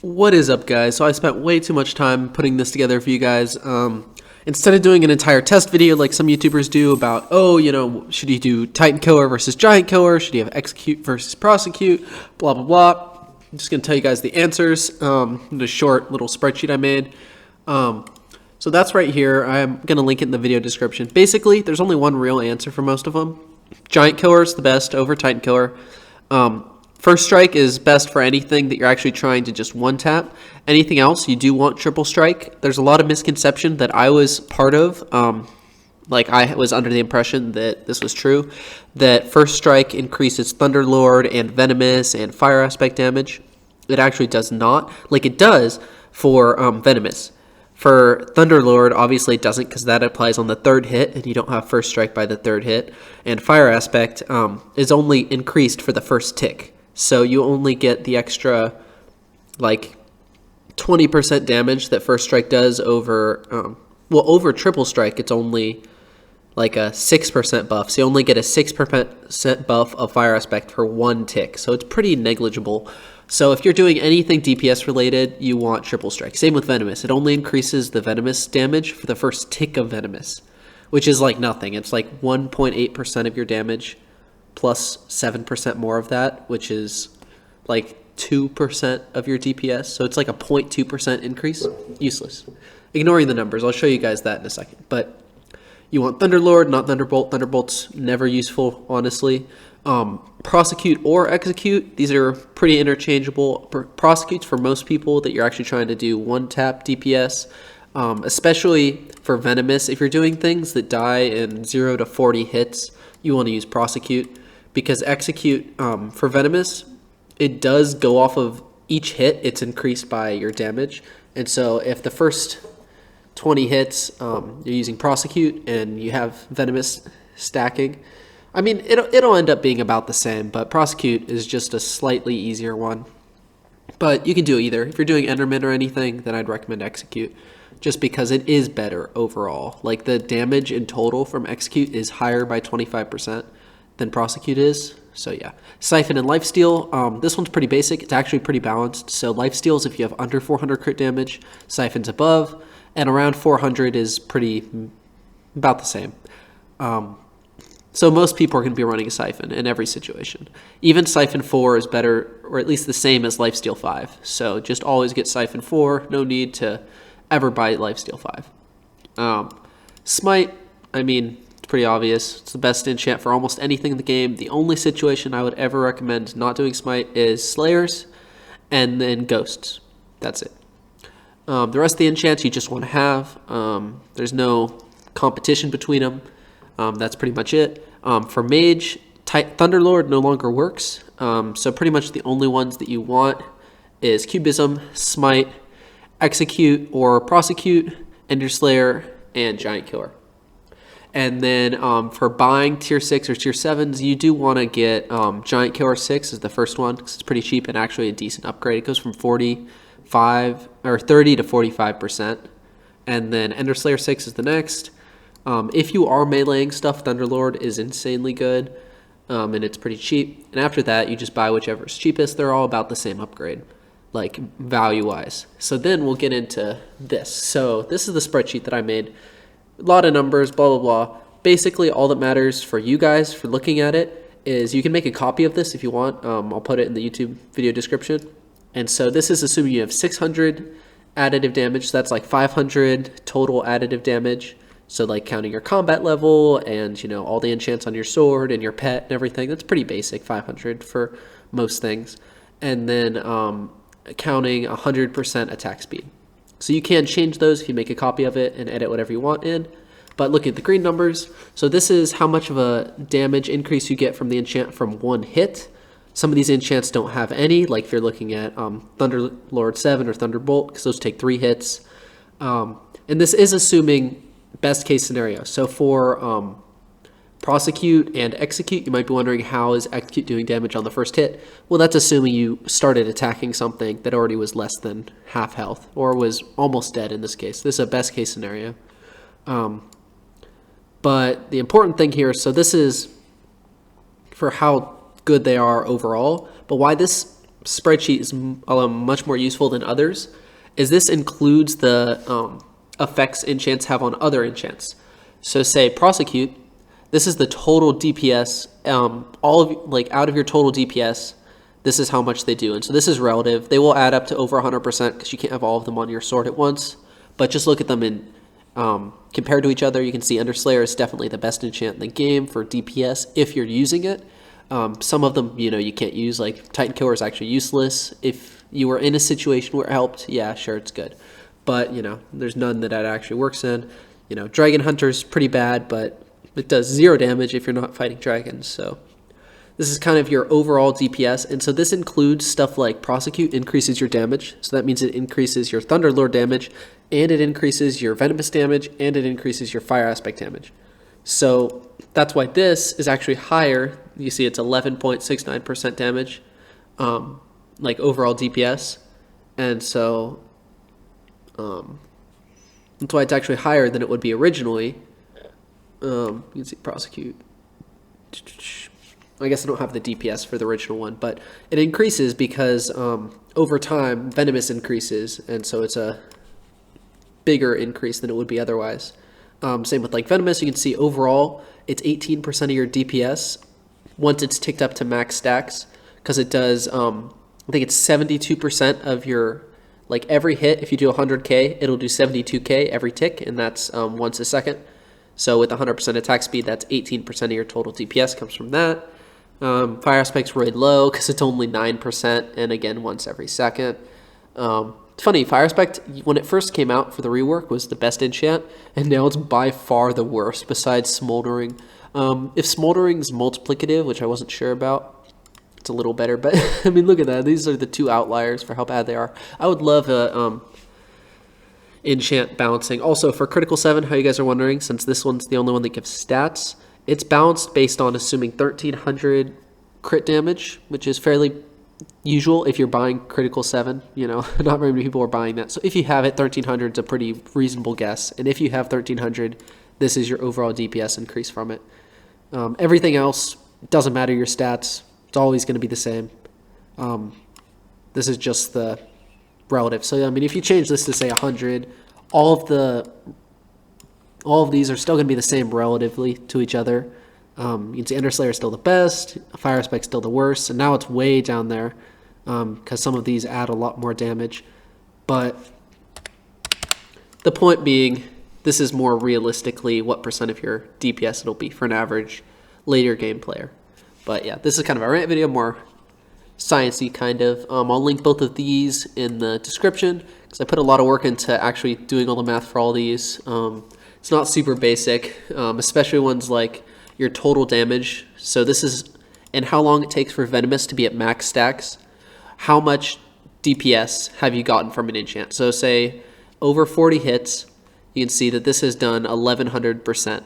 What is up, guys? So I spent way too much time putting this together for you guys. Instead of doing an entire test video like some YouTubers do about, should you do Titan Killer versus Giant Killer? Should you have Execute versus Prosecute? Blah, blah, blah. I'm just going to tell you guys the answers in a short little spreadsheet I made. So that's right here. I'm going to link it in the video description. Basically, there's only one real answer for most of them. Giant Killer is the best over Titan Killer. First Strike is best for anything that you're actually trying to just one-tap. Anything else, you do want Triple Strike. There's a lot of misconception that I was part of. I was under the impression that this was true, that First Strike increases Thunderlord and Venomous and Fire Aspect damage. It actually does not. Like, it does for Venomous. For Thunderlord, obviously it doesn't because that applies on the third hit, and you don't have First Strike by the third hit. And Fire Aspect is only increased for the first tick. So you only get the extra, 20% damage that First Strike does over, over Triple Strike, it's only like a 6% buff. So you only get a 6% buff of Fire Aspect for one tick. So it's pretty negligible. So if you're doing anything DPS related, you want Triple Strike. Same with Venomous. It only increases the Venomous damage for the first tick of Venomous, which is like nothing. It's like 1.8% of your damage plus 7% more of that, which is like 2% of your DPS. So it's like a 0.2% increase. Useless. Ignoring the numbers. I'll show you guys that in a second. But you want Thunderlord, not Thunderbolt. Thunderbolt's never useful, honestly. Prosecute or Execute, these are pretty interchangeable. Prosecutes for most people that you're actually trying to do one-tap DPS, especially for Venomous. If you're doing things that die in 0 to 40 hits, you want to use Prosecute, because Execute, for Venomous, it does go off of each hit. It's increased by your damage. And so if the first 20 hits, you're using Prosecute and you have Venomous stacking, I mean, it'll end up being about the same, but Prosecute is just a slightly easier one. But you can do either. If you're doing Enderman or anything, then I'd recommend Execute, just because it is better overall. Like, the damage in total from Execute is higher by 25% than Prosecute is. So yeah. Siphon and Lifesteal. This one's pretty basic. It's actually pretty balanced. So Lifesteal is if you have under 400 crit damage, Siphon's above, and around 400 is about the same. So most people are going to be running a Siphon in every situation. Even Siphon 4 is better, or at least the same as Lifesteal 5. So just always get Siphon 4. No need to ever buy Lifesteal 5. Smite, I mean, it's pretty obvious. It's the best enchant for almost anything in the game. The only situation I would ever recommend not doing Smite is Slayers and then Ghosts. That's it. The rest of the enchants you just want to have. There's no competition between them. That's pretty much it. For Mage, Thunderlord no longer works. So pretty much the only ones that you want is Cubism, Smite, Execute or Prosecute, Ender Slayer, and Giant Killer. And then for buying tier 6 or tier 7s, you do want to get Giant Killer 6 is the first one, because it's pretty cheap and actually a decent upgrade. It goes from 30 to 45%. And then Ender Slayer 6 is the next. If you are meleeing stuff, Thunderlord is insanely good, and it's pretty cheap. And after that, you just buy whichever is cheapest. They're all about the same upgrade, like value-wise. So then we'll get into this. So this is the spreadsheet that I made. A lot of numbers, blah, blah, blah. Basically, all that matters for you guys for looking at it is you can make a copy of this if you want. I'll put it in the YouTube video description. And so this is assuming you have 600 additive damage. So that's like 500 total additive damage. So like counting your combat level and, all the enchants on your sword and your pet and everything. That's pretty basic, 500 for most things. And then counting 100% attack speed. So you can change those if you make a copy of it and edit whatever you want in. But look at the green numbers. So this is how much of a damage increase you get from the enchant from one hit. Some of these enchants don't have any, like if you're looking at Thunderlord 7 or Thunderbolt, because those take 3 hits. And this is assuming best case scenario. So for Prosecute and Execute, you might be wondering, how is Execute doing damage on the first hit? Well, that's assuming you started attacking something that already was less than half health, or was almost dead in this case. This is a best case scenario. But the important thing here, so this is for how good they are overall, but why this spreadsheet is much more useful than others is this includes the effects enchants have on other enchants. So say prosecute, this is the total DPS, all of like out of your total DPS, this is how much they do. And so this is relative. They will add up to over 100% because you can't have all of them on your sword at once. But just look at them in compared to each other. You can see Underslayer is definitely the best enchant in the game for DPS if you're using it. Some of them, you can't use, like Titan Killer is actually useless. If you were in a situation where it helped, yeah, sure, it's good. But, there's none that actually works in. Dragon Hunter's pretty bad, but it does 0 damage if you're not fighting dragons. So this is kind of your overall DPS. And so this includes stuff like Prosecute increases your damage. So that means it increases your Thunderlord damage, and it increases your Venomous damage, and it increases your Fire Aspect damage. So that's why this is actually higher. You see it's 11.69% damage, like overall DPS. And so that's why it's actually higher than it would be originally. You can see Prosecute. I guess I don't have the DPS for the original one, but it increases because over time Venomous increases, and so it's a bigger increase than it would be otherwise. Same with like Venomous, you can see overall it's 18% of your DPS once it's ticked up to max stacks, because it does, I think it's 72% of your, like every hit, if you do 100k, it'll do 72k every tick, and that's once a second. So with 100% attack speed, that's 18% of your total DPS comes from that. Fire Aspect's really low because it's only 9%, and again, once every second. It's funny, Fire Aspect, when it first came out for the rework, was the best enchant, and now it's by far the worst, besides Smoldering. If Smoldering's multiplicative, which I wasn't sure about, it's a little better, but I mean, look at that. These are the 2 outliers for how bad they are. I would love a enchant balancing. Also, for Critical 7, how you guys are wondering, since this one's the only one that gives stats, it's balanced based on assuming 1300 crit damage, which is fairly usual if you're buying Critical 7. Not very many people are buying that. So if you have it, 1300 is a pretty reasonable guess. And if you have 1300, this is your overall DPS increase from it. Everything else, doesn't matter your stats. It's always going to be the same. This is just the relative. So, I mean, if you change this to, say, 100, all of these are still going to be the same relatively to each other. You can see Underslayer is still the best, Fire Aspect still the worst, and now it's way down there because some of these add a lot more damage. But the point being, this is more realistically what percent of your DPS it'll be for an average later game player. But yeah, this is kind of a rant video, more sciencey kind of. I'll link both of these in the description because I put a lot of work into actually doing all the math for all these. It's not super basic, especially ones like your total damage. So this is, and how long it takes for Venomous to be at max stacks. How much DPS have you gotten from an enchant? So say over 40 hits, you can see that this has done 1100%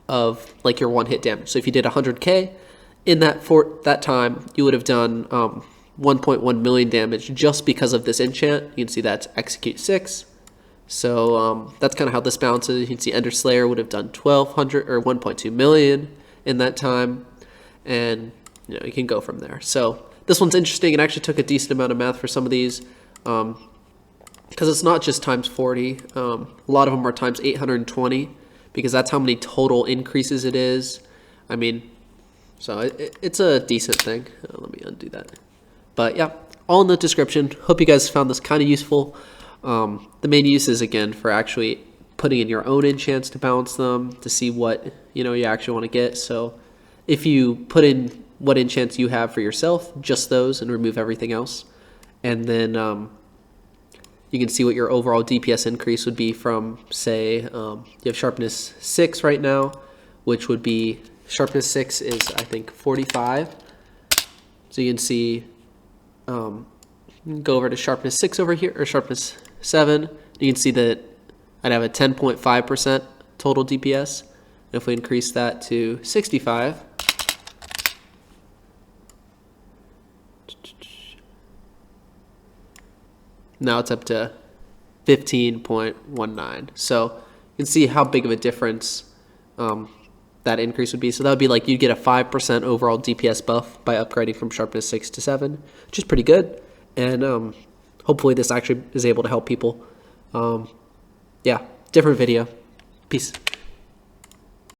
of like your 1-hit damage. So if you did 100k, in that time, you would have done 1.1 million damage just because of this enchant. You can see that's Execute 6. So that's kind of how this balances. You can see Underslayer would have done 1200 or 1.2 million in that time, and you can go from there. So this one's interesting. It actually took a decent amount of math for some of these because it's not just times 40. A lot of them are times 820 because that's how many total increases it is. I mean, so it's a decent thing. Let me undo that. But yeah, all in the description. Hope you guys found this kind of useful. The main use is, again, for actually putting in your own enchants to balance them, to see what you actually want to get. So if you put in what enchants you have for yourself, just those, and remove everything else, and then you can see what your overall DPS increase would be from, say, you have Sharpness 6 right now, which would be, Sharpness 6 is, I think, 45. So you can see, go over to Sharpness 6 over here, or Sharpness 7. You can see that I'd have a 10.5% total DPS. If we increase that to 65, now it's up to 15.19. So you can see how big of a difference that increase would be. So that would be like you'd get a 5% overall DPS buff by upgrading from Sharpness 6 to 7, which is pretty good. and hopefully this actually is able to help people. Yeah, different video. Peace.